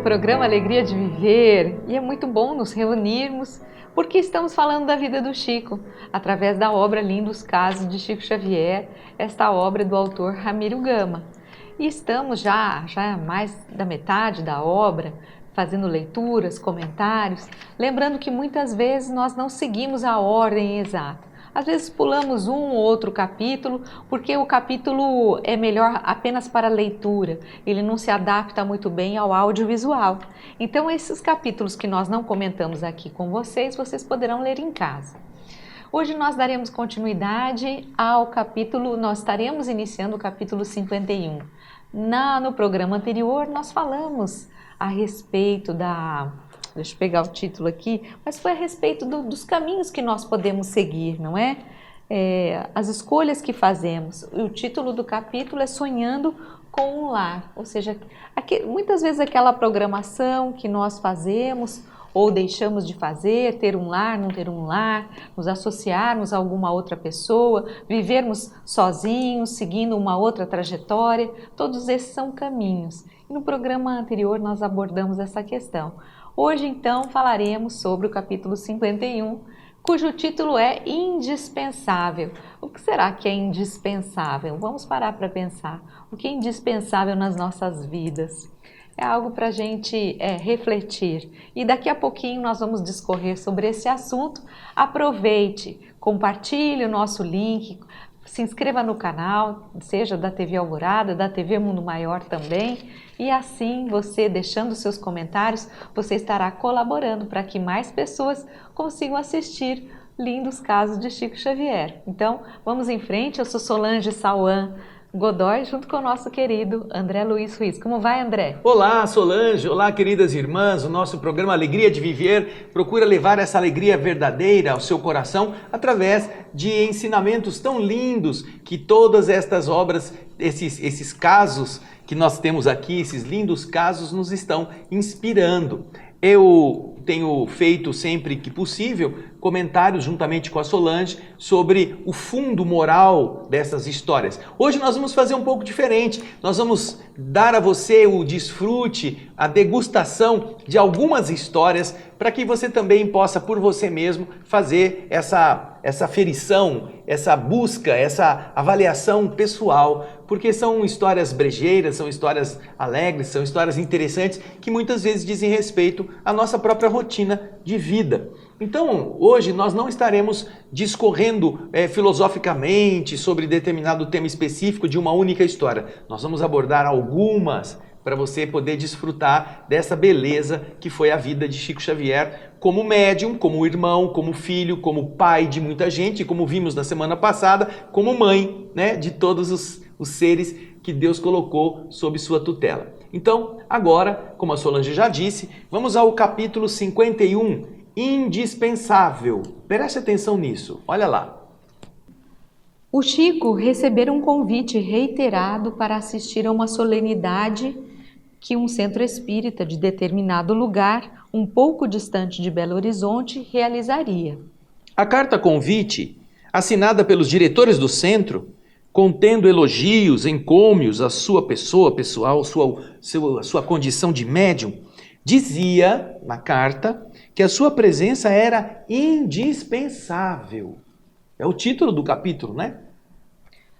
programa Alegria de Viver e é muito bom nos reunirmos porque estamos falando da vida do Chico, através da obra Lindos Casos de Chico Xavier, esta obra do autor Ramiro Gama. E estamos já mais da metade da obra, fazendo leituras, comentários, lembrando que muitas vezes nós não seguimos a ordem exata. Às vezes pulamos um ou outro capítulo, porque o capítulo é melhor apenas para leitura, ele não se adapta muito bem ao audiovisual. Então esses capítulos que nós não comentamos aqui com vocês, vocês poderão ler em casa. Hoje nós daremos continuidade ao capítulo, nós estaremos iniciando o capítulo 51. No programa anterior nós falamos a respeito deixa eu pegar o título aqui, mas foi a respeito dos caminhos que nós podemos seguir, não é? As escolhas que fazemos. O título do capítulo é Sonhando com um Lar, ou seja, muitas vezes aquela programação que nós fazemos ou deixamos de fazer, ter um lar, não ter um lar, nos associarmos a alguma outra pessoa, vivermos sozinhos, seguindo uma outra trajetória, todos esses são caminhos. E no programa anterior nós abordamos essa questão. Hoje, então, falaremos sobre o capítulo 51, cujo título é Indispensável. O que será que é indispensável? Vamos parar para pensar. O que é indispensável nas nossas vidas? É algo para a gente refletir. E daqui a pouquinho nós vamos discorrer sobre esse assunto. Aproveite, compartilhe o nosso link, se inscreva no canal, seja da TV Alvorada, da TV Mundo Maior também. E assim, você deixando seus comentários, você estará colaborando para que mais pessoas consigam assistir Lindos Casos de Chico Xavier. Então, vamos em frente. Eu sou Solange Sauan Godoy, junto com o nosso querido André Luiz Ruiz. Como vai, André? Olá, Solange. Olá, queridas irmãs. O nosso programa Alegria de Viver procura levar essa alegria verdadeira ao seu coração através de ensinamentos tão lindos que todas estas obras, esses casos que nós temos aqui, esses lindos casos, nos estão inspirando. Eu tenho feito sempre que possível comentários juntamente com a Solange sobre o fundo moral dessas histórias. Hoje nós vamos fazer um pouco diferente. Nós vamos dar a você o desfrute, a degustação de algumas histórias para que você também possa por você mesmo fazer essa aferição, essa busca, essa avaliação pessoal, porque são histórias brejeiras, são histórias alegres, são histórias interessantes que muitas vezes dizem respeito à nossa própria rotina de vida. Então, hoje nós não estaremos discorrendo filosoficamente sobre determinado tema específico de uma única história. Nós vamos abordar algumas para você poder desfrutar dessa beleza que foi a vida de Chico Xavier como médium, como irmão, como filho, como pai de muita gente, como vimos na semana passada, como mãe, né, de todos os seres que Deus colocou sob sua tutela. Então, agora, como a Solange já disse, vamos ao capítulo 51, Indispensável. Preste atenção nisso, olha lá. O Chico recebera um convite reiterado para assistir a uma solenidade que um centro espírita de determinado lugar, um pouco distante de Belo Horizonte, realizaria. A carta convite, assinada pelos diretores do centro, contendo elogios, encômios à sua pessoa pessoal, sua condição de médium, dizia na carta que a sua presença era indispensável. É o título do capítulo, né?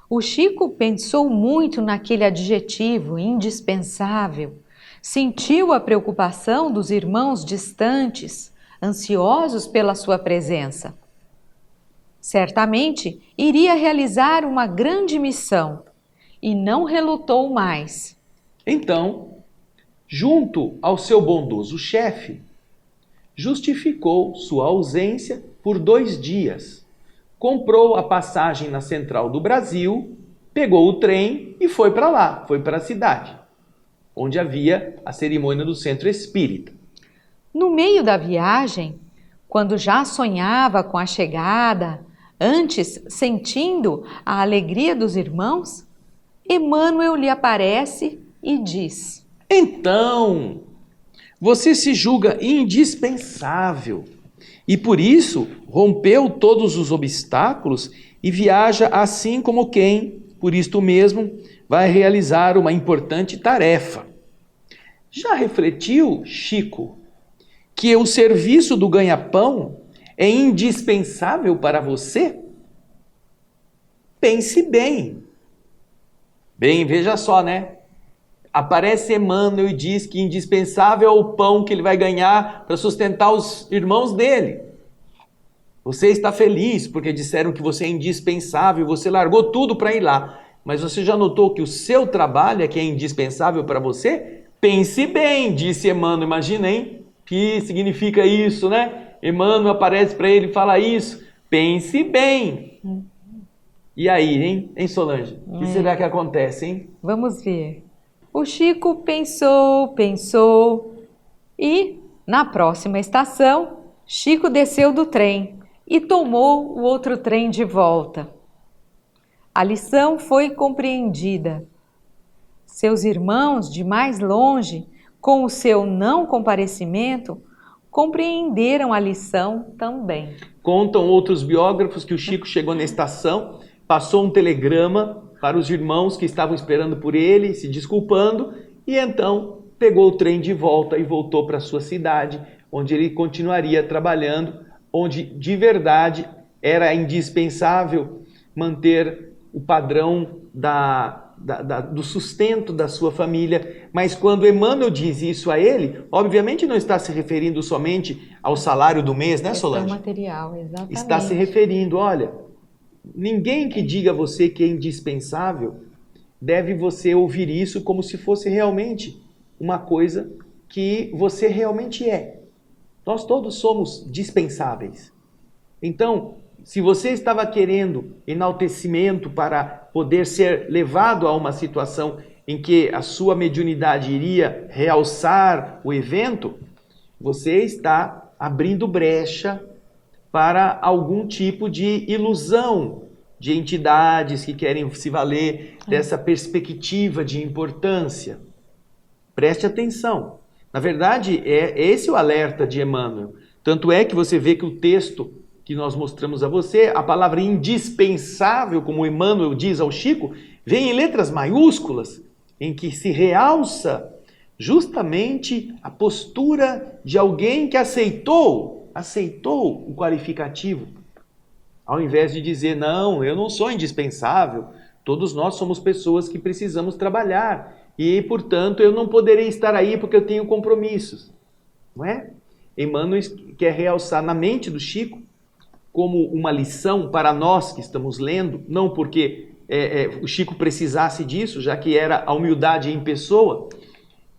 O Chico pensou muito naquele adjetivo, indispensável. Sentiu a preocupação dos irmãos distantes, ansiosos pela sua presença. Certamente iria realizar uma grande missão e não relutou mais. Então, junto ao seu bondoso chefe, justificou sua ausência por 2 dias. Comprou a passagem na Central do Brasil, pegou o trem e foi para lá, foi para a cidade, onde havia a cerimônia do centro espírita. No meio da viagem, quando já sonhava com a chegada, antes sentindo a alegria dos irmãos, Emmanuel lhe aparece e diz: Então, você se julga indispensável e por isso rompeu todos os obstáculos e viaja assim como quem, por isto mesmo, vai realizar uma importante tarefa. Já refletiu, Chico, que o serviço do ganha-pão é indispensável para você? Pense bem. Bem, veja só, né? Aparece Emmanuel e diz que indispensável é o pão que ele vai ganhar para sustentar os irmãos dele. Você está feliz porque disseram que você é indispensável, você largou tudo para ir lá. Mas você já notou que o seu trabalho é que é indispensável para você? Pense bem, disse Emmanuel. Imagina, hein? Que significa isso, né? Emmanuel aparece para ele e fala isso. Pense bem. E aí, hein Solange? O que será que acontece, hein? Vamos ver. O Chico pensou e, na próxima estação, Chico desceu do trem e tomou o outro trem de volta. A lição foi compreendida. Seus irmãos de mais longe, com o seu não comparecimento, compreenderam a lição também. Contam outros biógrafos que o Chico chegou na estação, passou um telegrama para os irmãos que estavam esperando por ele, se desculpando, e então pegou o trem de volta e voltou para a sua cidade, onde ele continuaria trabalhando, onde de verdade era indispensável manter o padrão do sustento da sua família. Mas quando Emmanuel diz isso a ele, obviamente não está se referindo somente ao salário do mês, né, Solange? Questão material, exatamente. Está se referindo, olha, ninguém que diga a você que é indispensável deve você ouvir isso como se fosse realmente uma coisa que você realmente é. Nós todos somos dispensáveis. Então, se você estava querendo enaltecimento para poder ser levado a uma situação em que a sua mediunidade iria realçar o evento, você está abrindo brecha para algum tipo de ilusão de entidades que querem se valer dessa perspectiva de importância. Preste atenção. Na verdade, é esse o alerta de Emmanuel. Tanto é que você vê que o texto que nós mostramos a você, a palavra indispensável, como Emmanuel diz ao Chico, vem em letras maiúsculas, em que se realça justamente a postura de alguém que aceitou o qualificativo, ao invés de dizer, não, eu não sou indispensável, todos nós somos pessoas que precisamos trabalhar, e, portanto, eu não poderei estar aí porque eu tenho compromissos. Não é? Emmanuel quer realçar na mente do Chico como uma lição para nós que estamos lendo, não porque o Chico precisasse disso, já que era a humildade em pessoa,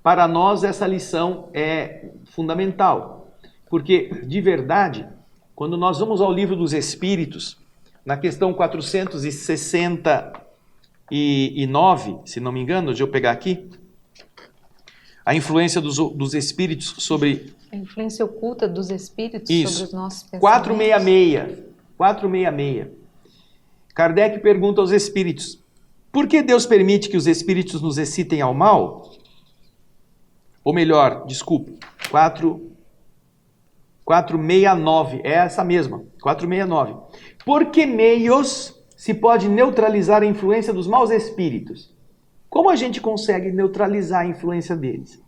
para nós essa lição é fundamental. Porque, de verdade, quando nós vamos ao Livro dos Espíritos, na questão 469, se não me engano, deixa eu pegar aqui, a influência dos espíritos sobre... A influência oculta dos espíritos sobre os nossos pensamentos. 466. Kardec pergunta aos espíritos, por que Deus permite que os espíritos nos excitem ao mal? Ou melhor, desculpe, 469, é essa mesma, 469. Por que meios se pode neutralizar a influência dos maus espíritos? Como a gente consegue neutralizar a influência deles?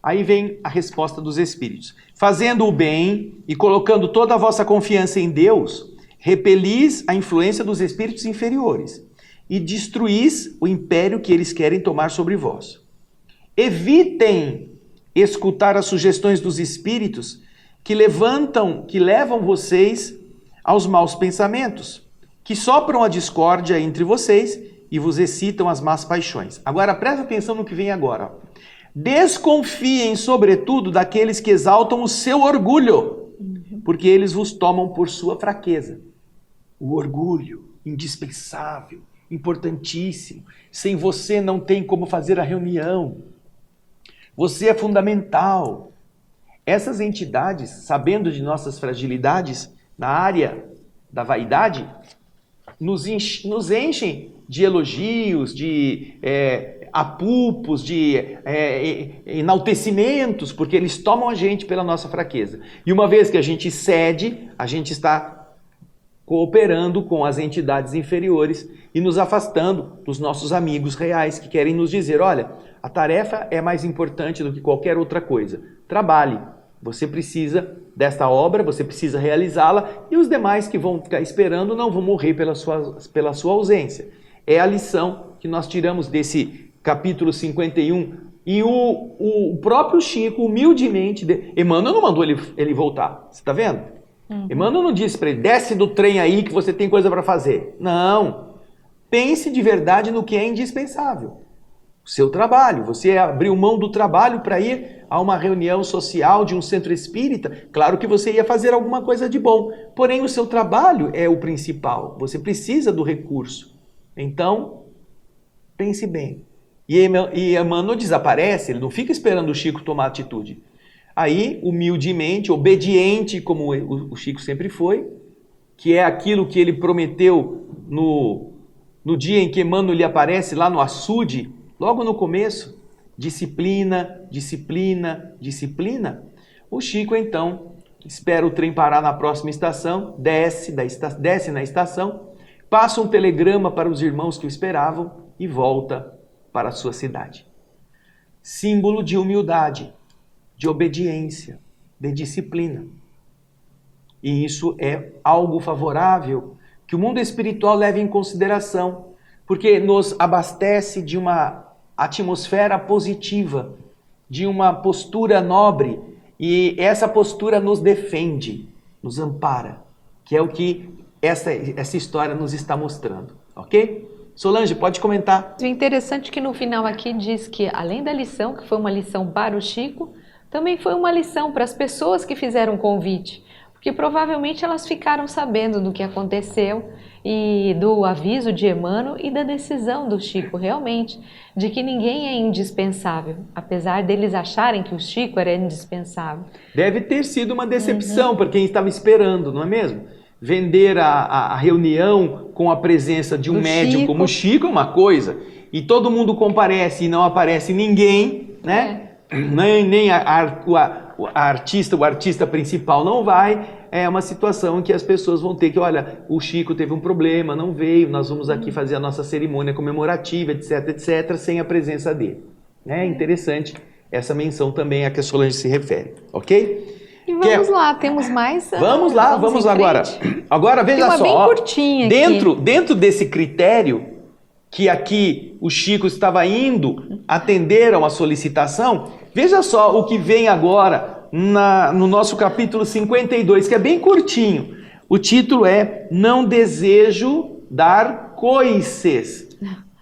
Aí vem a resposta dos espíritos. Fazendo o bem e colocando toda a vossa confiança em Deus, repelis a influência dos espíritos inferiores e destruís o império que eles querem tomar sobre vós. Evitem escutar as sugestões dos espíritos que levam vocês aos maus pensamentos, que sopram a discórdia entre vocês e vos excitam as más paixões. Agora, presta atenção no que vem agora. Desconfiem, sobretudo, daqueles que exaltam o seu orgulho, porque eles vos tomam por sua fraqueza. O orgulho, indispensável, importantíssimo. Sem você não tem como fazer a reunião. Você é fundamental. Essas entidades, sabendo de nossas fragilidades na área da vaidade, nos enchem de elogios, de apupos, de enaltecimentos, porque eles tomam a gente pela nossa fraqueza. E uma vez que a gente cede, a gente está cooperando com as entidades inferiores e nos afastando dos nossos amigos reais que querem nos dizer, olha, a tarefa é mais importante do que qualquer outra coisa. Trabalhe. Você precisa desta obra, você precisa realizá-la e os demais que vão ficar esperando não vão morrer pela sua ausência. É a lição que nós tiramos desse capítulo 51 e o próprio Chico, humildemente, Emmanuel não mandou ele voltar, você está vendo? Emmanuel não disse para ele, desce do trem aí que você tem coisa para fazer. Não, pense de verdade no que é indispensável. O seu trabalho, você abriu mão do trabalho para ir a uma reunião social de um centro espírita, claro que você ia fazer alguma coisa de bom, porém o seu trabalho é o principal, você precisa do recurso. Então, pense bem. E Emmanuel desaparece, ele não fica esperando o Chico tomar atitude. Aí, humildemente, obediente, como o Chico sempre foi, que é aquilo que ele prometeu no dia em que Emmanuel lhe aparece lá no açude, logo no começo, disciplina, disciplina, disciplina. O Chico, então, espera o trem parar na próxima estação, desce na estação, passa um telegrama para os irmãos que o esperavam e volta para a sua cidade. Símbolo de humildade, de obediência, de disciplina. E isso é algo favorável que o mundo espiritual leve em consideração, porque nos abastece de uma atmosfera positiva, de uma postura nobre, e essa postura nos defende, nos ampara, que é o que essa história nos está mostrando, ok? Solange, pode comentar. O interessante é que no final aqui diz que, além da lição, que foi uma lição para o Chico, também foi uma lição para as pessoas que fizeram o convite, porque provavelmente elas ficaram sabendo do que aconteceu e do aviso de Emmanuel e da decisão do Chico realmente, de que ninguém é indispensável, apesar deles acharem que o Chico era indispensável. Deve ter sido uma decepção para quem estava esperando, não é mesmo? Vender a reunião com a presença de um médium como o Chico é uma coisa, e todo mundo comparece e não aparece ninguém, né? Nem o artista principal não vai, é uma situação em que as pessoas vão ter que, olha, o Chico teve um problema, não veio, nós vamos aqui fazer a nossa cerimônia comemorativa, etc, etc, sem a presença dele. É interessante essa menção também a que a Solange se refere, ok? E vamos lá, temos mais? Vamos lá, vamos agora. Agora veja só, bem curtinha dentro desse critério que aqui o Chico estava indo atender a uma solicitação, veja só o que vem agora no nosso capítulo 52, que é bem curtinho. O título é Não Desejo Dar Coices.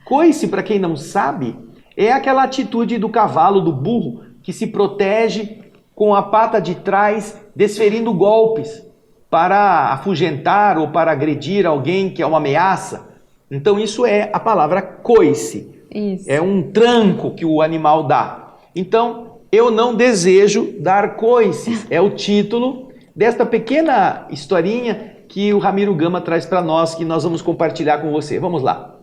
Coice, para quem não sabe, é aquela atitude do cavalo, do burro, que se protege com a pata de trás, desferindo golpes para afugentar ou para agredir alguém que é uma ameaça. Então isso é a palavra coice. Isso. É um tranco que o animal dá. Então, eu não desejo dar coices. É o título desta pequena historinha que o Ramiro Gama traz para nós, que nós vamos compartilhar com você. Vamos lá.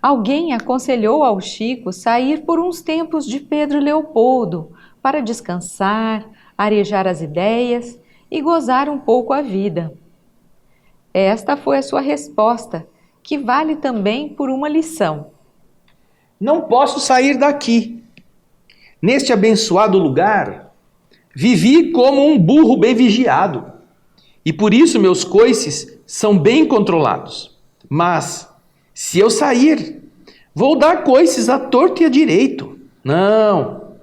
Alguém aconselhou ao Chico sair por uns tempos de Pedro Leopoldo para descansar, arejar as ideias e gozar um pouco a vida. Esta foi a sua resposta, que vale também por uma lição. Não posso sair daqui. Neste abençoado lugar, vivi como um burro bem vigiado, e por isso meus coices são bem controlados. Mas, se eu sair, vou dar coices à torto e à direito. Não,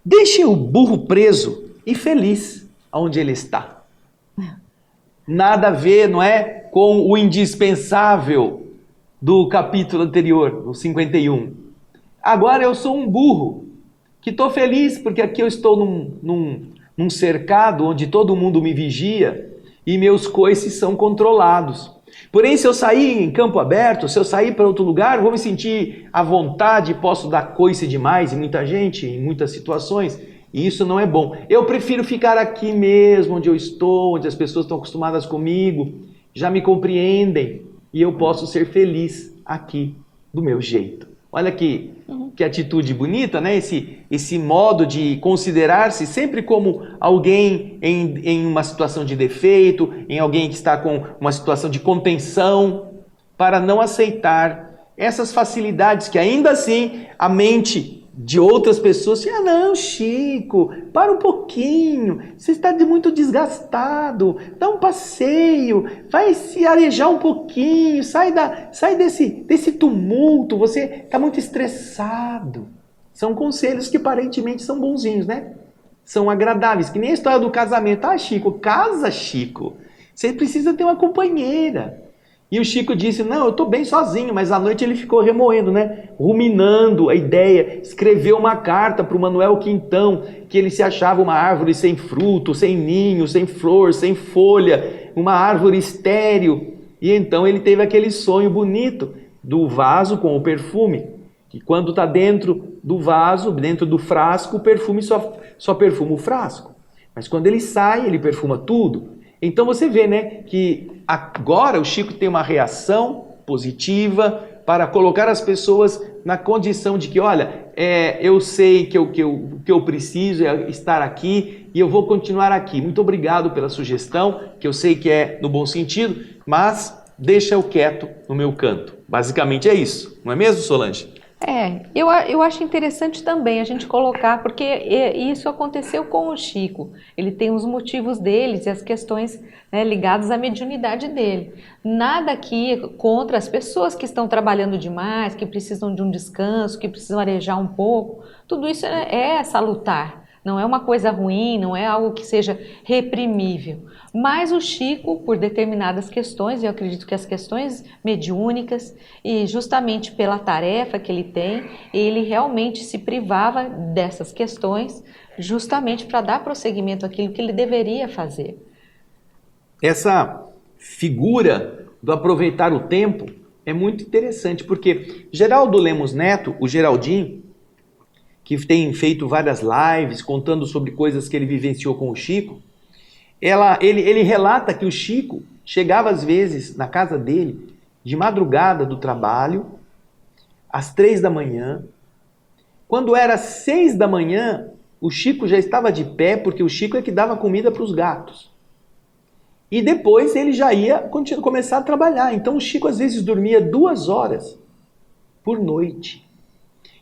deixem o burro preso e feliz onde ele está. Nada a ver, não é, com o indispensável do capítulo anterior, o 51. Agora eu sou um burro, que estou feliz porque aqui eu estou num cercado onde todo mundo me vigia e meus coices são controlados. Porém, se eu sair em campo aberto, se eu sair para outro lugar, vou me sentir à vontade, posso dar coice demais em muita gente, em muitas situações, e isso não é bom. Eu prefiro ficar aqui mesmo, onde eu estou, onde as pessoas estão acostumadas comigo, já me compreendem, e eu posso ser feliz aqui, do meu jeito. Olha que atitude bonita, né? Esse modo de considerar-se sempre como alguém em uma situação de defeito, em alguém que está com uma situação de contenção, para não aceitar essas facilidades que ainda assim a mente de outras pessoas, não, Chico, para um pouquinho, você está muito desgastado, dá um passeio, vai se arejar um pouquinho, sai desse tumulto, você está muito estressado. São conselhos que aparentemente são bonzinhos, né? São agradáveis, que nem a história do casamento. Chico, casa, Chico, você precisa ter uma companheira. E o Chico disse, não, eu estou bem sozinho, mas à noite ele ficou remoendo, né? Ruminando a ideia, escreveu uma carta para o Manuel Quintão, que ele se achava uma árvore sem fruto, sem ninho, sem flor, sem folha, uma árvore estéril. E então ele teve aquele sonho bonito do vaso com o perfume, que quando está dentro do vaso, dentro do frasco, o perfume só perfuma o frasco. Mas quando ele sai, ele perfuma tudo. Então você vê, né, que agora o Chico tem uma reação positiva para colocar as pessoas na condição de que, olha, eu sei que eu preciso é estar aqui e eu vou continuar aqui. Muito obrigado pela sugestão, que eu sei que é no bom sentido, mas deixa eu quieto no meu canto. Basicamente é isso, não é mesmo, Solange? Eu acho interessante também a gente colocar, porque isso aconteceu com o Chico. Ele tem os motivos deles e as questões, né, ligadas à mediunidade dele. Nada aqui contra as pessoas que estão trabalhando demais, que precisam de um descanso, que precisam arejar um pouco. Tudo isso é salutar. Não é uma coisa ruim, não é algo que seja reprimível. Mas o Chico, por determinadas questões, eu acredito que as questões mediúnicas, e justamente pela tarefa que ele tem, ele realmente se privava dessas questões, justamente para dar prosseguimento àquilo que ele deveria fazer. Essa figura do aproveitar o tempo é muito interessante, porque Geraldo Lemos Neto, o Geraldinho, que tem feito várias lives contando sobre coisas que ele vivenciou com o Chico, ele relata que o Chico chegava às vezes na casa dele de madrugada do trabalho, às 3 da manhã. Quando era 6 da manhã, o Chico já estava de pé, porque o Chico é que dava comida para os gatos. E depois ele já ia começar a trabalhar. Então o Chico às vezes dormia 2 horas por noite.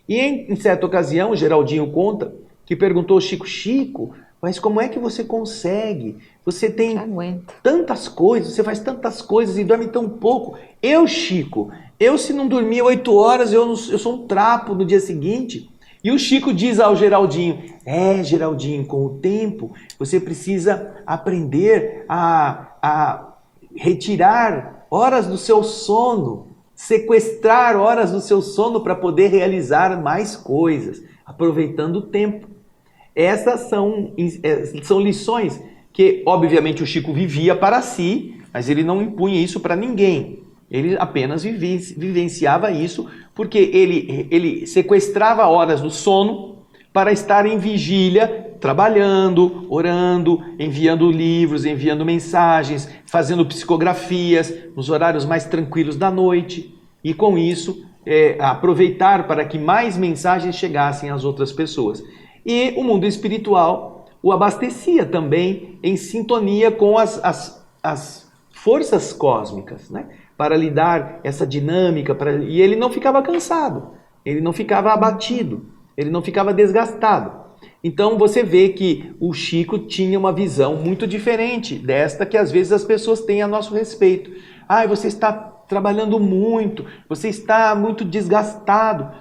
E em certa ocasião, o Geraldinho conta que perguntou ao Chico, Chico, mas como é que você consegue? Você tem tantas coisas, você faz tantas coisas e dorme tão pouco. Chico, se não dormir 8 horas, eu sou um trapo no dia seguinte. E o Chico diz ao Geraldinho, Geraldinho, com o tempo, você precisa aprender a retirar horas do seu sono, sequestrar horas do seu sono para poder realizar mais coisas, aproveitando o tempo. Essas são lições que, obviamente, o Chico vivia para si, mas ele não impunha isso para ninguém. Ele apenas vivenciava isso porque ele sequestrava horas do sono para estar em vigília, trabalhando, orando, enviando livros, enviando mensagens, fazendo psicografias nos horários mais tranquilos da noite. E com isso, aproveitar para que mais mensagens chegassem às outras pessoas. E o mundo espiritual o abastecia também em sintonia com as forças cósmicas, né? Para lhe dar essa dinâmica, e ele não ficava cansado, ele não ficava abatido, ele não ficava desgastado. Então você vê que o Chico tinha uma visão muito diferente desta que às vezes as pessoas têm a nosso respeito. Você está trabalhando muito, você está muito desgastado.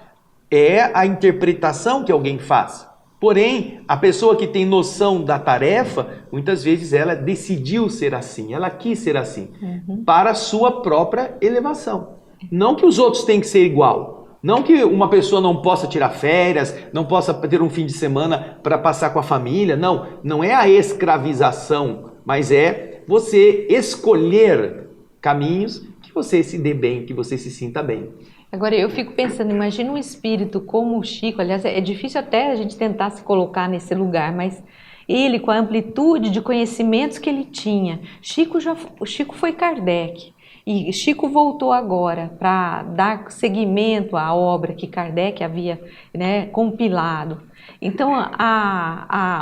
É a interpretação que alguém faz. Porém, a pessoa que tem noção da tarefa, muitas vezes ela decidiu ser assim, ela quis ser assim, para a sua própria elevação. Não que os outros têm que ser igual, não que uma pessoa não possa tirar férias, não possa ter um fim de semana para passar com a família, não é a escravização, mas é você escolher caminhos que você se dê bem, que você se sinta bem. Agora, eu fico pensando, imagina um espírito como o Chico, aliás, é difícil até a gente tentar se colocar nesse lugar, mas ele, com a amplitude de conhecimentos que ele tinha, o Chico foi Kardec, E Chico voltou agora para dar seguimento à obra que Kardec havia, né, compilado. Então,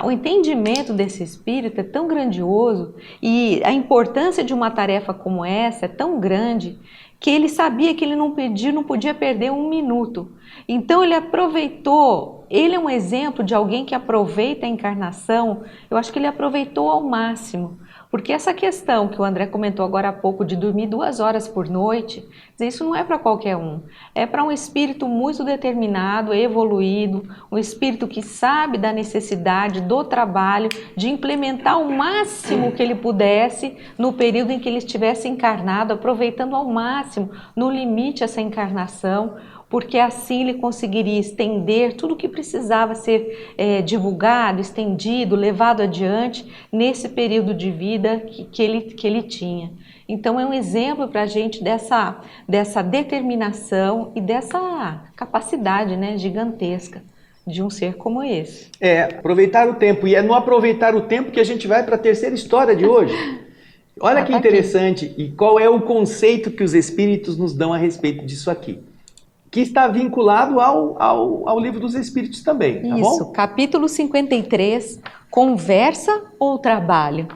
o entendimento desse espírito é tão grandioso e a importância de uma tarefa como essa é tão grande que ele sabia que ele não podia perder um minuto. Então ele aproveitou, ele é um exemplo de alguém que aproveita a encarnação, eu acho que ele aproveitou ao máximo. Porque essa questão que o André comentou agora há pouco de dormir 2 horas por noite, isso não é para qualquer um. É para um espírito muito determinado, evoluído, um espírito que sabe da necessidade do trabalho, de implementar o máximo que ele pudesse no período em que ele estivesse encarnado, aproveitando ao máximo, no limite, essa encarnação, porque assim ele conseguiria estender tudo o que precisava ser divulgado, estendido, levado adiante nesse período de vida que ele tinha. Então é um exemplo para a gente dessa determinação e dessa capacidade, né, gigantesca de um ser como esse. Aproveitar o tempo. E é no aproveitar o tempo que a gente vai para a terceira história de hoje. Olha que interessante. E qual é o conceito que os espíritos nos dão a respeito disso aqui? Que está vinculado ao Livro dos Espíritos também, tá bom? Isso, capítulo 53, Conversa ou Trabalho?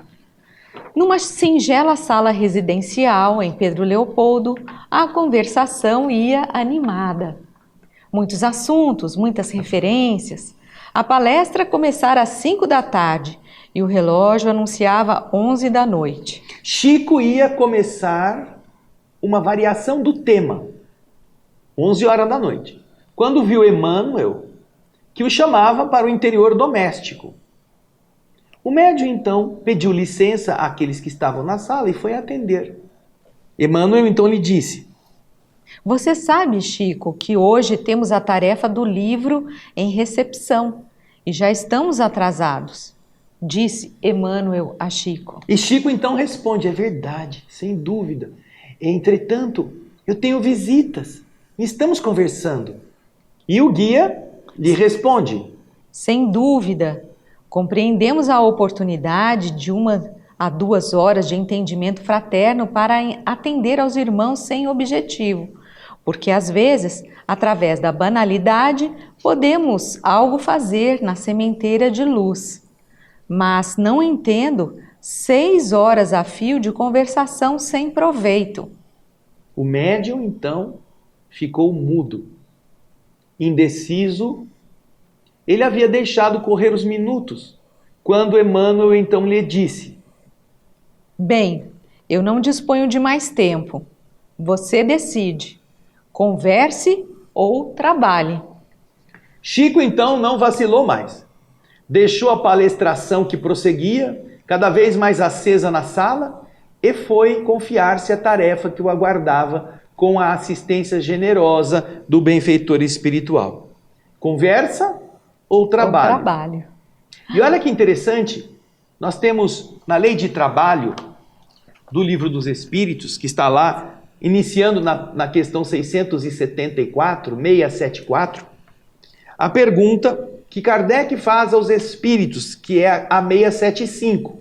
Numa singela sala residencial em Pedro Leopoldo, a conversação ia animada. Muitos assuntos, muitas referências. A palestra começara às 5 da tarde e o relógio anunciava 11 da noite. Chico ia começar uma variação do tema. 11 horas da noite, quando viu Emmanuel, que o chamava para o interior doméstico. O médium, então, pediu licença àqueles que estavam na sala e foi atender. Emmanuel, então, lhe disse: Você sabe, Chico, que hoje temos a tarefa do livro em recepção e já estamos atrasados, disse Emmanuel a Chico. E Chico, então, responde: é verdade, sem dúvida. Entretanto, eu tenho visitas. Estamos conversando. E o guia lhe responde: sem dúvida, compreendemos a oportunidade de 1 a 2 horas de entendimento fraterno para atender aos irmãos sem objetivo, porque às vezes, através da banalidade, podemos algo fazer na sementeira de luz. Mas não entendo 6 horas a fio de conversação sem proveito. O médium, então, ficou mudo, indeciso. Ele havia deixado correr os minutos, quando Emmanuel então lhe disse: Bem, eu não disponho de mais tempo. Você decide. Converse ou trabalhe. Chico então não vacilou mais. Deixou a palestração que prosseguia, cada vez mais acesa na sala, e foi confiar-se à tarefa que o aguardava com a assistência generosa do benfeitor espiritual. Conversa ou trabalho? Trabalho. E olha que interessante, nós temos na Lei de Trabalho do Livro dos Espíritos, que está lá, iniciando na questão 674, a pergunta que Kardec faz aos espíritos, que é a 675.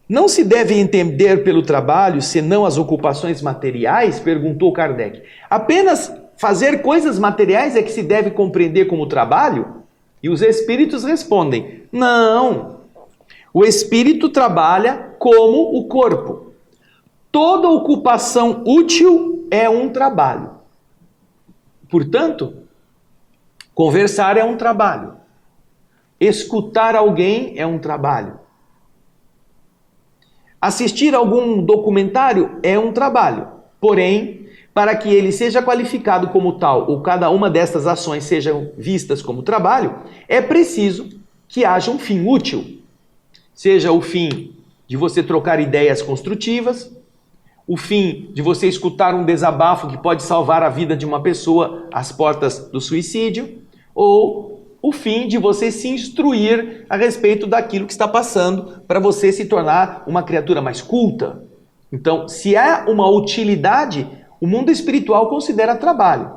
Não se deve entender pelo trabalho senão as ocupações materiais? Perguntou Kardec. Apenas fazer coisas materiais é que se deve compreender como trabalho? E os espíritos respondem: não. O espírito trabalha como o corpo. Toda ocupação útil é um trabalho. Portanto, conversar é um trabalho. Escutar alguém é um trabalho. Assistir a algum documentário é um trabalho, porém, para que ele seja qualificado como tal, ou cada uma dessas ações sejam vistas como trabalho, é preciso que haja um fim útil. Seja o fim de você trocar ideias construtivas, o fim de você escutar um desabafo que pode salvar a vida de uma pessoa às portas do suicídio, ou o fim de você se instruir a respeito daquilo que está passando para você se tornar uma criatura mais culta. Então, se há uma utilidade, o mundo espiritual considera trabalho.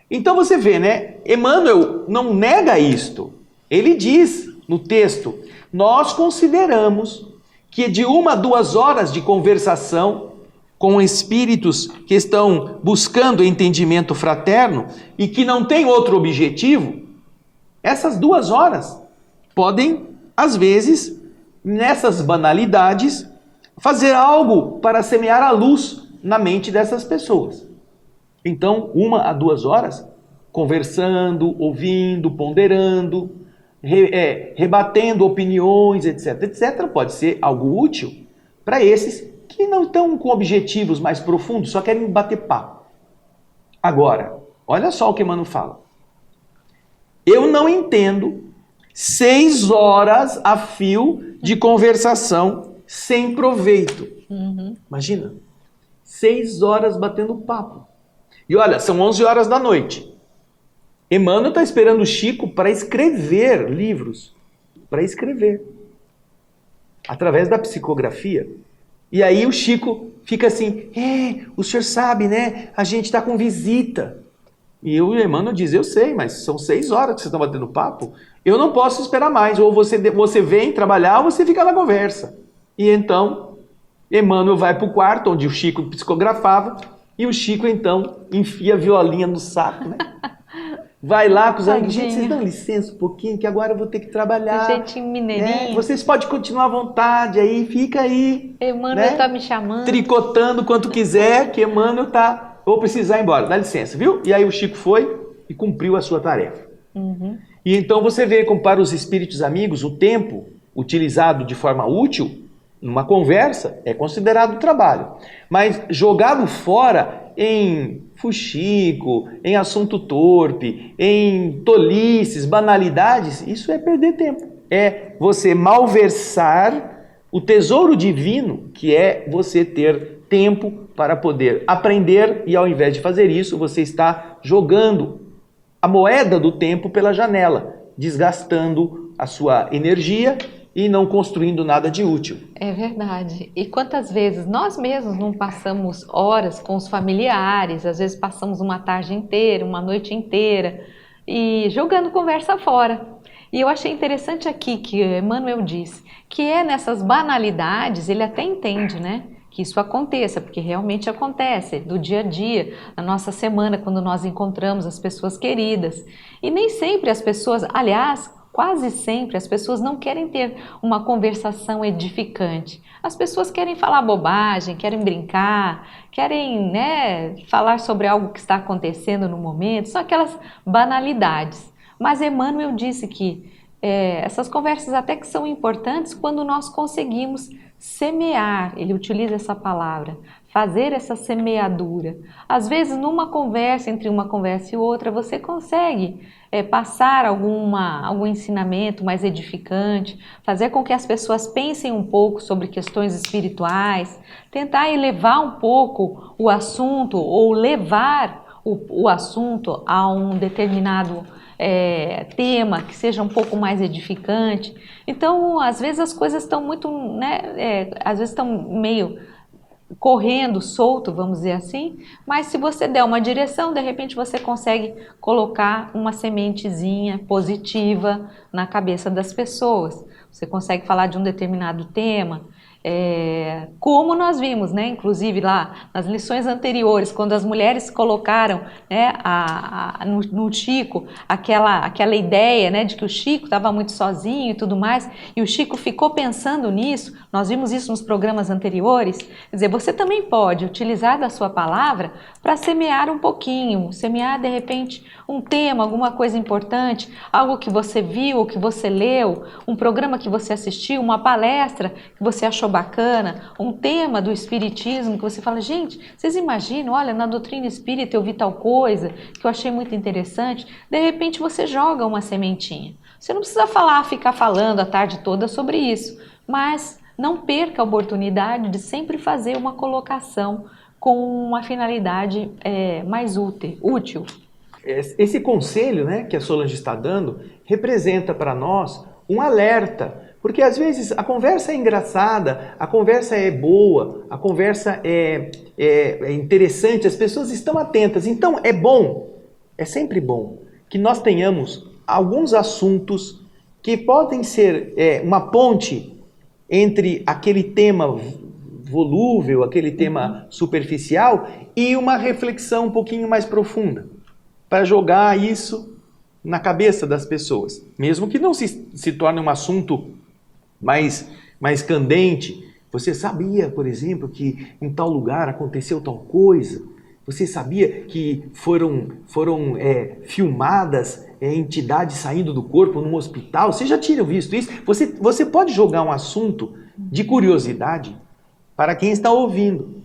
Então você vê, né? Emmanuel não nega isto. Ele diz no texto: nós consideramos que de 1 a 2 horas de conversação com espíritos que estão buscando entendimento fraterno e que não têm outro objetivo, essas 2 horas podem, às vezes, nessas banalidades, fazer algo para semear a luz na mente dessas pessoas. Então, 1 a 2 horas, conversando, ouvindo, ponderando, rebatendo opiniões, etc, etc, pode ser algo útil para esses que não estão com objetivos mais profundos, só querem bater papo. Agora, olha só o que Emmanuel fala. Eu não entendo 6 horas a fio de conversação sem proveito. Imagina, 6 horas batendo papo. E olha, são 11 horas da noite. Emmanuel está esperando o Chico para escrever livros. Para escrever. Através da psicografia. E aí o Chico fica assim, o senhor sabe, né? A gente está com visita. E o Emmanuel diz, eu sei, mas são 6 horas que vocês estão batendo papo. Eu não posso esperar mais. Ou você vem trabalhar ou você fica na conversa. E então, Emmanuel vai para o quarto onde o Chico psicografava. E o Chico, então, enfia a violinha no saco, né? Vai lá com os amigos. Gente, vocês dão licença um pouquinho, que agora eu vou ter que trabalhar. Jeitinho mineirinho. Vocês podem continuar à vontade aí, fica aí. Emmanuel tá me chamando. Tricotando quanto quiser, que Emmanuel tá... Vou precisar ir embora, dá licença, viu? E aí o Chico foi e cumpriu a sua tarefa. E então você vê como para os espíritos amigos, o tempo utilizado de forma útil, numa conversa, é considerado trabalho. Mas jogado fora em fuxico, em assunto torpe, em tolices, banalidades, isso é perder tempo. É você malversar o tesouro divino, que é você ter tempo para poder aprender, e ao invés de fazer isso, você está jogando a moeda do tempo pela janela, desgastando a sua energia e não construindo nada de útil. É verdade. E quantas vezes nós mesmos não passamos horas com os familiares, às vezes passamos uma tarde inteira, uma noite inteira, e jogando conversa fora. E eu achei interessante aqui que Emmanuel diz que nessas banalidades, ele até entende, né? Que isso aconteça, porque realmente acontece do dia a dia, na nossa semana, quando nós encontramos as pessoas queridas. E nem sempre as pessoas, aliás, quase sempre as pessoas não querem ter uma conversação edificante. As pessoas querem falar bobagem, querem brincar, querem, né, falar sobre algo que está acontecendo no momento, são aquelas banalidades. Mas Emmanuel disse que essas conversas até que são importantes quando nós conseguimos semear, ele utiliza essa palavra, fazer essa semeadura. Às vezes, numa conversa, entre uma conversa e outra, você consegue passar algum ensinamento mais edificante, fazer com que as pessoas pensem um pouco sobre questões espirituais, tentar elevar um pouco o assunto ou levar o assunto a um determinado tema que seja um pouco mais edificante. Então, às vezes as coisas estão muito, né, às vezes estão meio correndo, solto, vamos dizer assim, mas se você der uma direção, de repente você consegue colocar uma sementezinha positiva na cabeça das pessoas. Você consegue falar de um determinado tema, como nós vimos, né, inclusive lá nas lições anteriores, quando as mulheres colocaram, né, no Chico aquela ideia, né, de que o Chico estava muito sozinho e tudo mais, e o Chico ficou pensando nisso, nós vimos isso nos programas anteriores, quer dizer, você também pode utilizar da sua palavra para semear um pouquinho, semear de repente um tema, alguma coisa importante, algo que você viu ou que você leu, um programa que você assistiu, uma palestra que você achou bacana, um tema do espiritismo que você fala, gente, vocês imaginam, olha, na doutrina espírita eu vi tal coisa que eu achei muito interessante, de repente você joga uma sementinha. Você não precisa ficar falando a tarde toda sobre isso, mas não perca a oportunidade de sempre fazer uma colocação com uma finalidade mais útil. Esse conselho, né, que a Solange está dando representa para nós um alerta, porque às vezes a conversa é engraçada, a conversa é boa, a conversa é interessante, as pessoas estão atentas. Então é bom, é sempre bom que nós tenhamos alguns assuntos que podem ser uma ponte entre aquele tema volúvel, aquele tema superficial, e uma reflexão um pouquinho mais profunda, para jogar isso na cabeça das pessoas. Mesmo que não se torne um assunto mais candente. Você sabia, por exemplo, que em tal lugar aconteceu tal coisa? Você sabia que foram filmadas entidades saindo do corpo num hospital? Vocês já tinham visto isso? Você pode jogar um assunto de curiosidade para quem está ouvindo.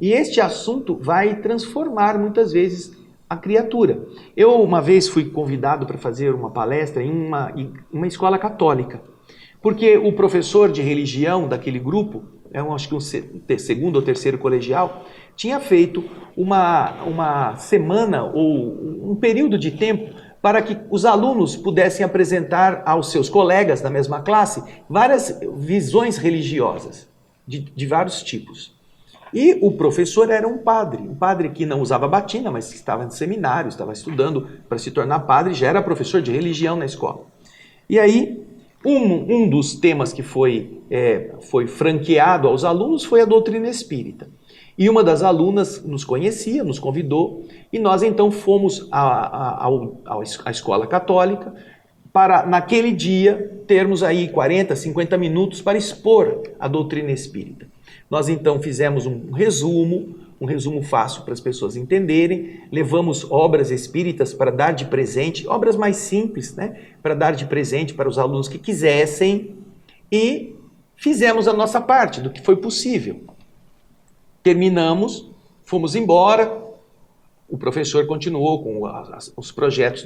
E este assunto vai transformar muitas vezes a criatura. Eu uma vez fui convidado para fazer uma palestra em uma escola católica, porque o professor de religião daquele grupo, acho que um segundo ou terceiro colegial, tinha feito uma semana ou um período de tempo para que os alunos pudessem apresentar aos seus colegas da mesma classe várias visões religiosas, de vários tipos. E o professor era um padre que não usava batina, mas que estava no seminário, estava estudando para se tornar padre, já era professor de religião na escola. E aí, um dos temas que foi franqueado aos alunos foi a doutrina espírita. E uma das alunas nos conhecia, nos convidou, e nós então fomos à escola católica para, naquele dia, termos aí 40, 50 minutos para expor a doutrina espírita. Nós então fizemos um resumo fácil para as pessoas entenderem, levamos obras espíritas para dar de presente, obras mais simples, né, para dar de presente para os alunos que quisessem, e fizemos a nossa parte do que foi possível. Terminamos, fomos embora, o professor continuou com os projetos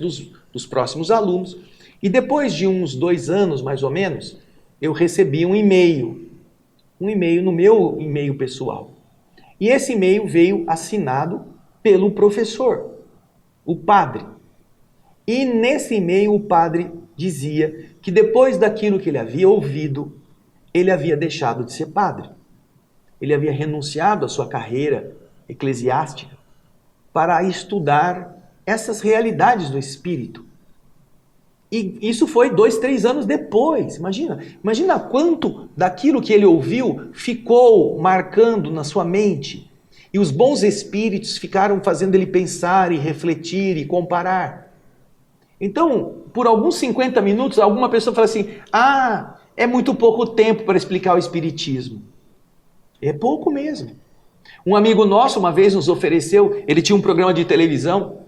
dos próximos alunos, e depois de uns 2 anos, mais ou menos, eu recebi um e-mail no meu e-mail pessoal. E esse e-mail veio assinado pelo professor, o padre. E nesse e-mail o padre dizia que depois daquilo que ele havia ouvido, ele havia deixado de ser padre. Ele havia renunciado à sua carreira eclesiástica para estudar essas realidades do espírito. E isso foi 2, 3 anos depois. Imagina quanto daquilo que ele ouviu ficou marcando na sua mente. E os bons espíritos ficaram fazendo ele pensar e refletir e comparar. Então, por alguns 50 minutos, alguma pessoa fala assim: é muito pouco tempo para explicar o espiritismo. É pouco mesmo. Um amigo nosso uma vez nos ofereceu, ele tinha um programa de televisão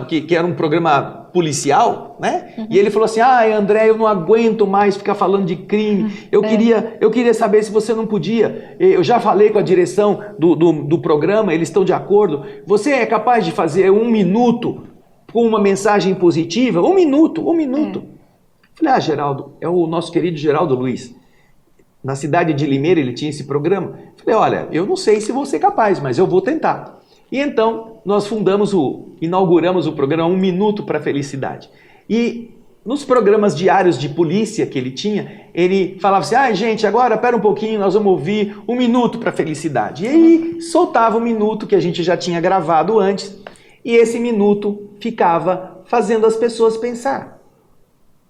que era um programa policial, né? Uhum. E ele falou assim: André, eu não aguento mais ficar falando de crime. Eu queria saber se você não podia. Eu já falei com a direção do programa, eles estão de acordo. Você é capaz de fazer 1 minuto com uma mensagem positiva? 1 minuto. Falei: Geraldo, é o nosso querido Geraldo Luiz. Na cidade de Limeira ele tinha esse programa. Falei: olha, eu não sei se vou ser capaz, mas eu vou tentar. E então nós inauguramos o programa 1 Minuto para a Felicidade. E nos programas diários de polícia que ele tinha, ele falava assim: gente, agora pera um pouquinho, nós vamos ouvir 1 Minuto para a Felicidade. E aí soltava 1 minuto que a gente já tinha gravado antes, e esse minuto ficava fazendo as pessoas pensar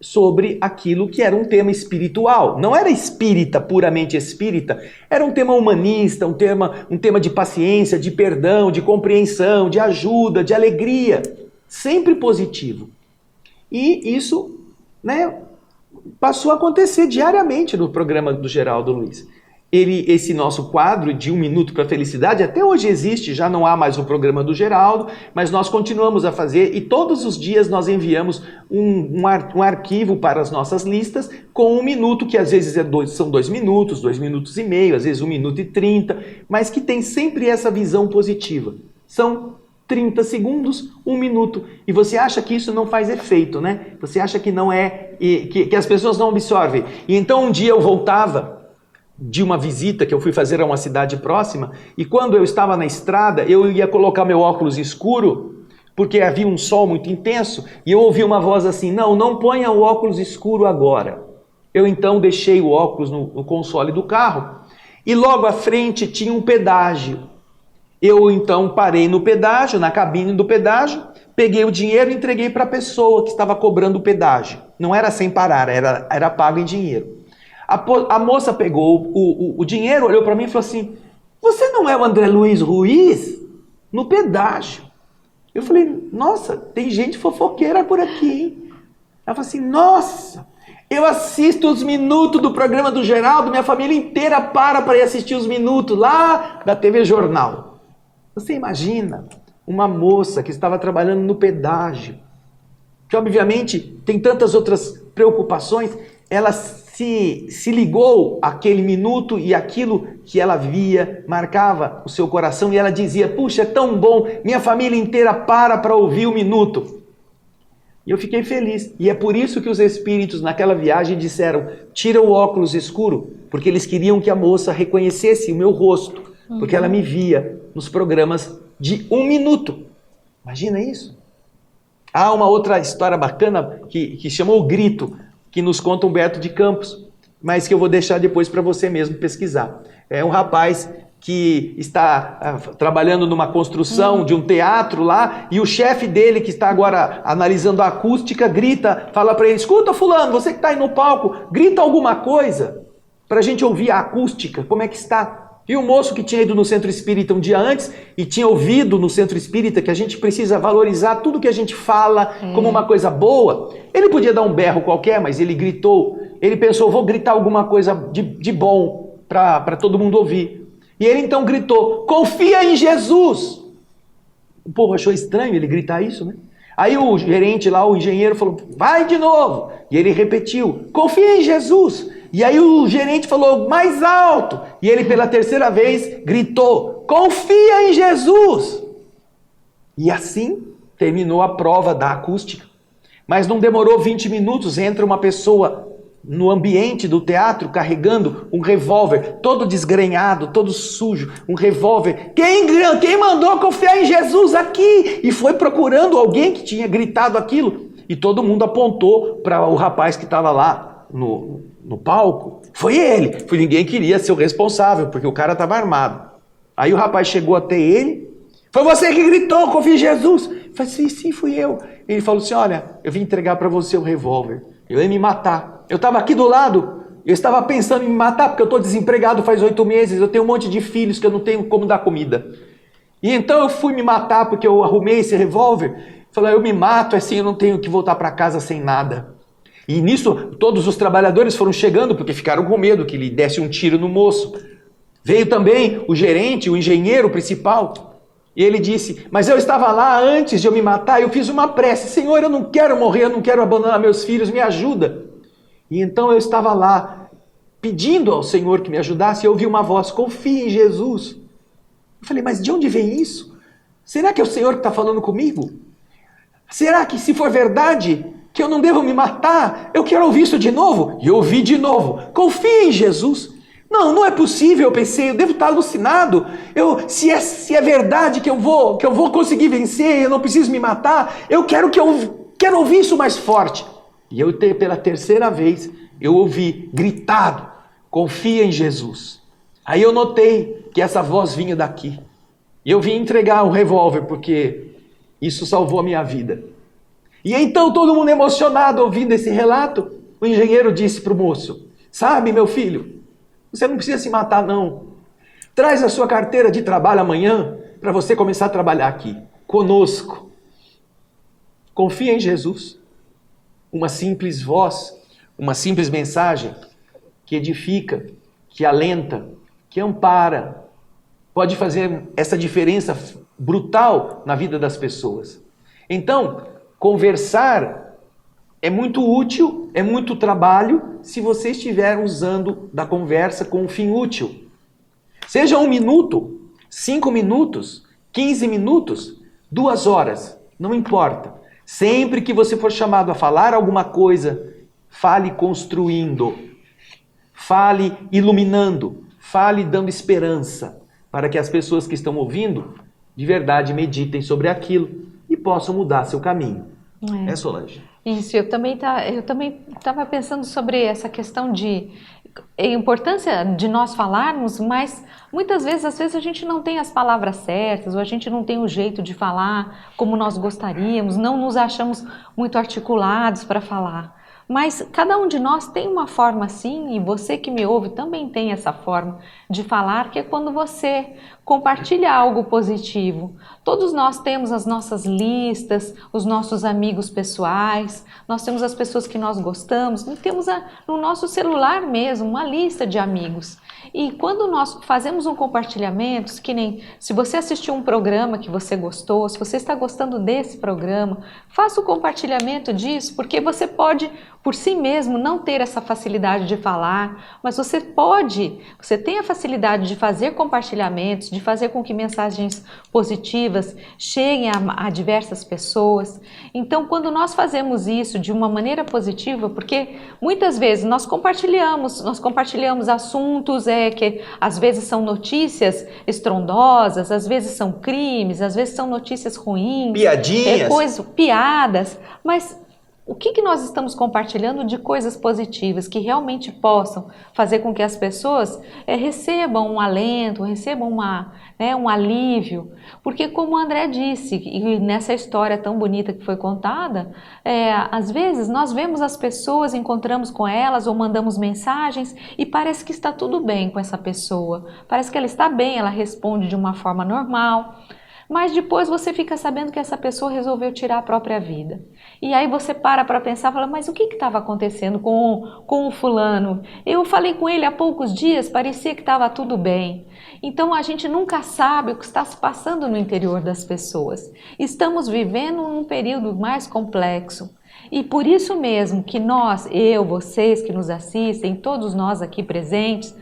sobre aquilo que era um tema espiritual. Não era espírita, puramente espírita, era um tema humanista, um tema de paciência, de perdão, de compreensão, de ajuda, de alegria, sempre positivo. E isso, né, passou a acontecer diariamente no programa do Geraldo Luiz. Esse nosso quadro de 1 Minuto para a Felicidade até hoje existe, já não há mais o programa do Geraldo, mas nós continuamos a fazer, e todos os dias nós enviamos um arquivo para as nossas listas com 1 minuto, que às vezes são 2 minutos, 2 minutos e meio, às vezes 1 minuto e 30, mas que tem sempre essa visão positiva. São 30 segundos, 1 minuto. E você acha que isso não faz efeito, né? Você acha que não que as pessoas não absorvem. E então um dia eu voltava de uma visita que eu fui fazer a uma cidade próxima, e quando eu estava na estrada, eu ia colocar meu óculos escuro, porque havia um sol muito intenso, e eu ouvi uma voz assim: não ponha o óculos escuro agora. Eu então deixei o óculos no console do carro, e logo à frente tinha um pedágio. Eu então parei no pedágio, na cabine do pedágio, peguei o dinheiro e entreguei para a pessoa que estava cobrando o pedágio. Não era sem parar, era pago em dinheiro. A moça pegou o dinheiro, olhou para mim e falou assim, você não é o André Luiz Ruiz? No pedágio. Eu falei, nossa, tem gente fofoqueira por aqui, hein? Ela falou assim, nossa, eu assisto os minutos do programa do Geraldo, minha família inteira para ir assistir os minutos lá da TV Jornal. Você imagina uma moça que estava trabalhando no pedágio, que obviamente tem tantas outras preocupações, ela se ligou àquele minuto e aquilo que ela via marcava o seu coração e ela dizia, puxa, é tão bom, minha família inteira para ouvir o minuto. E eu fiquei feliz. E é por isso que os espíritos naquela viagem disseram, tira o óculos escuro, porque eles queriam que a moça reconhecesse o meu rosto, porque ela me via nos programas de 1 minuto. Imagina isso. Há uma outra história bacana que chamou o Grito, que nos conta Humberto de Campos, mas que eu vou deixar depois para você mesmo pesquisar. É um rapaz que está trabalhando numa construção de um teatro lá, e o chefe dele, que está agora analisando a acústica, grita, fala para ele, escuta fulano, você que está aí no palco, grita alguma coisa, para a gente ouvir a acústica, como é que está? E o moço que tinha ido no centro espírita um dia antes e tinha ouvido no centro espírita que a gente precisa valorizar tudo que a gente fala como uma coisa boa. Ele podia dar um berro qualquer, mas ele gritou. Ele pensou, vou gritar alguma coisa de bom para todo mundo ouvir. E ele então gritou, confia em Jesus. O povo achou estranho ele gritar isso, né? Aí o gerente lá, o engenheiro falou, vai de novo. E ele repetiu, confia em Jesus. E aí o gerente falou mais alto. E ele pela terceira vez gritou, confia em Jesus. E assim terminou a prova da acústica. Mas não demorou 20 minutos, entra uma pessoa no ambiente do teatro carregando um revólver, todo desgrenhado, todo sujo, um revólver. Quem mandou confiar em Jesus aqui? E foi procurando alguém que tinha gritado aquilo. E todo mundo apontou para o rapaz que estava lá no palco. Foi ele. Ninguém queria ser o responsável, porque o cara estava armado. Aí o rapaz chegou até ele. Foi você que gritou, confia em Jesus. Eu falei, sim, fui eu. Ele falou assim, olha, eu vim entregar para você o revólver. Eu ia me matar. Eu estava aqui do lado, eu estava pensando em me matar, porque eu estou desempregado faz 8 meses, eu tenho um monte de filhos que eu não tenho como dar comida. E então eu fui me matar porque eu arrumei esse revólver. Falei, eu me mato, assim eu não tenho que voltar para casa sem nada. E nisso, todos os trabalhadores foram chegando, porque ficaram com medo que ele desse um tiro no moço. Veio também o gerente, o engenheiro principal, e ele disse, mas eu estava lá antes de eu me matar, eu fiz uma prece, Senhor, eu não quero morrer, eu não quero abandonar meus filhos, me ajuda. E então eu estava lá, pedindo ao Senhor que me ajudasse, e eu ouvi uma voz, confie em Jesus. Eu falei, mas de onde vem isso? Será que é o Senhor que está falando comigo? Será que se for verdade, que eu não devo me matar, eu quero ouvir isso de novo? E eu ouvi de novo, confie em Jesus. Não é possível, eu pensei, eu devo estar alucinado. Se é verdade que eu vou conseguir vencer, eu não preciso me matar, eu quero ouvir isso mais forte. E eu, pela terceira vez, eu ouvi gritado, confia em Jesus. Aí eu notei que essa voz vinha daqui. E eu vim entregar o revólver, porque isso salvou a minha vida. E então, todo mundo emocionado ouvindo esse relato, o engenheiro disse para o moço, sabe, meu filho, você não precisa se matar, não. Traz a sua carteira de trabalho amanhã para você começar a trabalhar aqui, conosco. Confia em Jesus. Uma simples voz, uma simples mensagem que edifica, que alenta, que ampara, pode fazer essa diferença brutal na vida das pessoas. Então, conversar é muito útil, é muito trabalho, se você estiver usando da conversa com um fim útil. Seja 1 minuto, 5 minutos, 15 minutos, 2 horas, não importa. Sempre que você for chamado a falar alguma coisa, fale construindo, fale iluminando, fale dando esperança, para que as pessoas que estão ouvindo, de verdade, meditem sobre aquilo e possam mudar seu caminho. É, Solange? Isso, eu também estava pensando sobre essa questão de a importância de nós falarmos, mas muitas vezes, às vezes a gente não tem as palavras certas, ou a gente não tem o jeito de falar como nós gostaríamos, não nos achamos muito articulados para falar. Mas cada um de nós tem uma forma assim, e você que me ouve também tem essa forma de falar, que é quando você compartilha algo positivo. Todos nós temos as nossas listas, os nossos amigos pessoais, nós temos as pessoas que nós gostamos, e temos no nosso celular mesmo uma lista de amigos. E quando nós fazemos um compartilhamento, que nem se você assistiu um programa que você gostou, se você está gostando desse programa, faça o compartilhamento disso, porque você pode, por si mesmo, não ter essa facilidade de falar, mas você tem a facilidade de fazer compartilhamentos, de fazer com que mensagens positivas cheguem a diversas pessoas. Então, quando nós fazemos isso de uma maneira positiva, porque muitas vezes nós compartilhamos assuntos que às vezes são notícias estrondosas, às vezes são crimes, às vezes são notícias ruins, piadinhas, piadas, mas o que nós estamos compartilhando de coisas positivas que realmente possam fazer com que as pessoas recebam um alento, recebam um alívio? Porque como o André disse, e nessa história tão bonita que foi contada, às vezes nós vemos as pessoas, encontramos com elas ou mandamos mensagens e parece que está tudo bem com essa pessoa, parece que ela está bem, ela responde de uma forma normal. Mas depois você fica sabendo que essa pessoa resolveu tirar a própria vida. E aí você para pensar e fala, mas o que estava acontecendo com o fulano? Eu falei com ele há poucos dias, parecia que estava tudo bem. Então a gente nunca sabe o que está se passando no interior das pessoas. Estamos vivendo um período mais complexo. E por isso mesmo que nós, vocês que nos assistem, todos nós aqui presentes,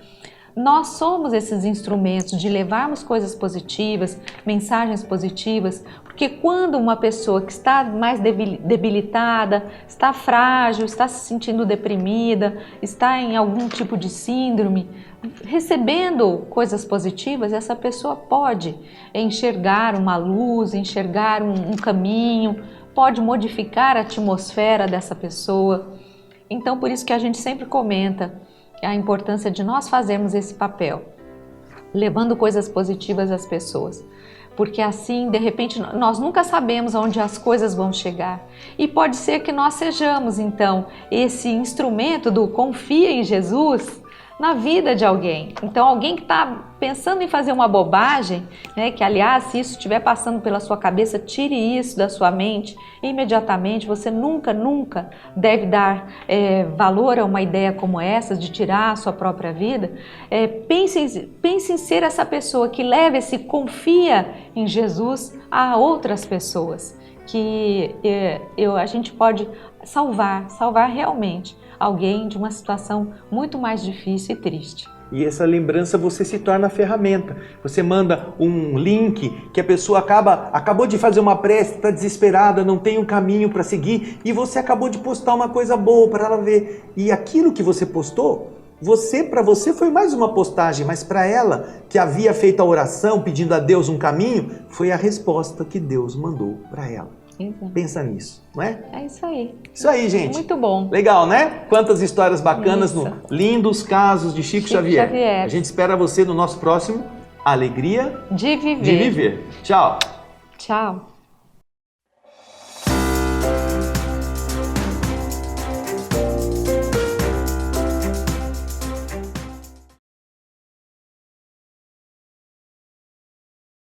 nós somos esses instrumentos de levarmos coisas positivas, mensagens positivas, porque quando uma pessoa que está mais debilitada, está frágil, está se sentindo deprimida, está em algum tipo de síndrome, recebendo coisas positivas, essa pessoa pode enxergar uma luz, enxergar um caminho, pode modificar a atmosfera dessa pessoa. Então, por isso que a gente sempre comenta a importância de nós fazermos esse papel, levando coisas positivas às pessoas. Porque assim, de repente, nós nunca sabemos aonde as coisas vão chegar. E pode ser que nós sejamos, então, esse instrumento do confia em Jesus na vida de alguém. Então, alguém que está pensando em fazer uma bobagem, que aliás, se isso estiver passando pela sua cabeça, tire isso da sua mente imediatamente. Você nunca deve dar valor a uma ideia como essa, de tirar a sua própria vida. Pense em ser essa pessoa que leva esse confia em Jesus a outras pessoas, que a gente pode salvar realmente alguém de uma situação muito mais difícil e triste. E essa lembrança você se torna a ferramenta. Você manda um link que a pessoa acabou de fazer uma prece, está desesperada, não tem um caminho para seguir, e você acabou de postar uma coisa boa para ela ver. E aquilo que você postou, para você foi mais uma postagem, mas para ela, que havia feito a oração pedindo a Deus um caminho, foi a resposta que Deus mandou para ela. Exato. Pensa nisso, não é? É isso aí. Isso aí, gente. Muito bom. Legal, né? Quantas histórias bacanas no Lindos Casos de Chico Xavier. A gente espera você no nosso próximo Alegria de Viver. Tchau. Tchau.